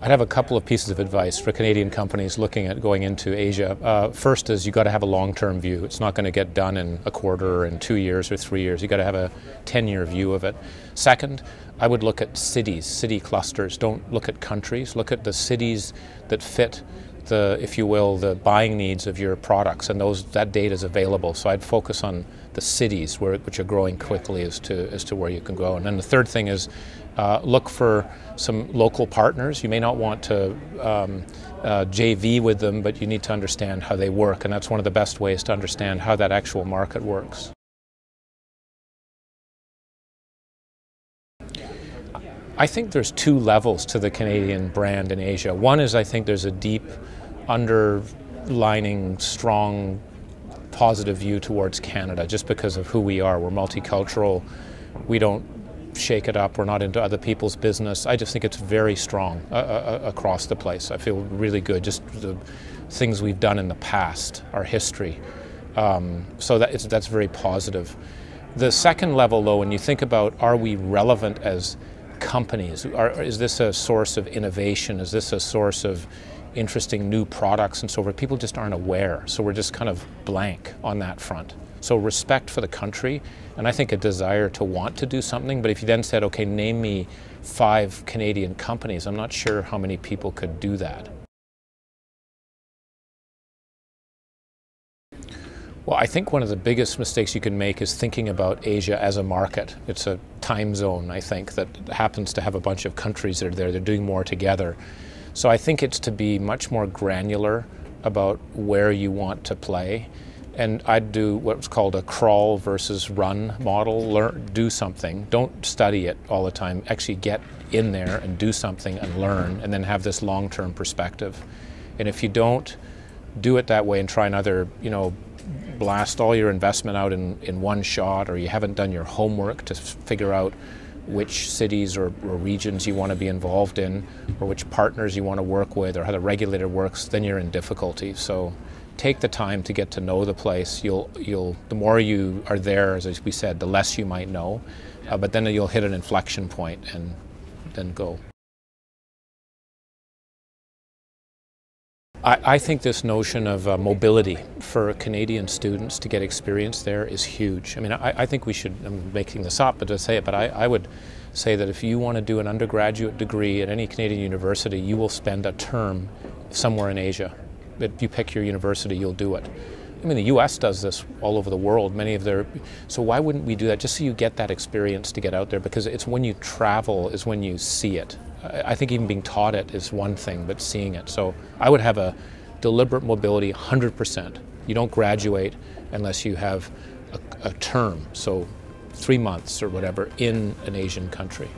I'd have a couple of pieces of advice for Canadian companies looking at going into Asia. First is you've got to have a long-term view. It's not going to get done in a quarter or in 2 years or 3 years. You've got to have a 10-year view of it. Second, I would look at cities, city clusters. Don't look at countries. Look at the cities that fit the, if you will, the buying needs of your products, and that data is available. So I'd focus on the cities which are growing quickly as to where you can go. And then the third thing is look for some local partners. You may not want to JV with them, but you need to understand how they work, and that's one of the best ways to understand how that actual market works. I think there's two levels to the Canadian brand in Asia. One is I think there's a deep underlining strong positive view towards Canada just because of who we are. We're multicultural. We don't shake it up. We're not into other people's business. I just think it's very strong across the place. I feel really good. Just the things we've done in the past, our history. So that's very positive. The second level, though, when you think about are we relevant as companies? Is this a source of innovation? Is this a source of interesting new products and so forth? People just aren't aware. So we're just kind of blank on that front. So respect for the country, and I think a desire to want to do something. But if you then said, okay, name me 5 Canadian companies, I'm not sure how many people could do that. Well, I think one of the biggest mistakes you can make is thinking about Asia as a market. It's a time zone, I think, that happens to have a bunch of countries that are there. They're doing more together. So I think it's to be much more granular about where you want to play. And I'd do what's called a crawl versus run model. Do something. Don't study it all the time. Actually get in there and do something and learn, and then have this long-term perspective. And if you don't do it that way and try and either, blast all your investment out in one shot, or you haven't done your homework to figure out which cities or regions you want to be involved in, or which partners you want to work with, or how the regulator works, then you're in difficulty. So take the time to get to know the place. The more you are there, as we said, the less you might know, but then you'll hit an inflection point and then go. I think this notion of mobility for Canadian students to get experience there is huge. I mean, I think we should, I'm making this up, but to say it, but I would say that if you want to do an undergraduate degree at any Canadian university, you will spend a term somewhere in Asia. If you pick your university, you'll do it. I mean, the US does this all over the world, so why wouldn't we do that? Just so you get that experience to get out there, because it's when you travel is when you see it. I think even being taught it is one thing, but seeing it. So I would have a deliberate mobility 100%. You don't graduate unless you have a term, so 3 months or whatever, in an Asian country.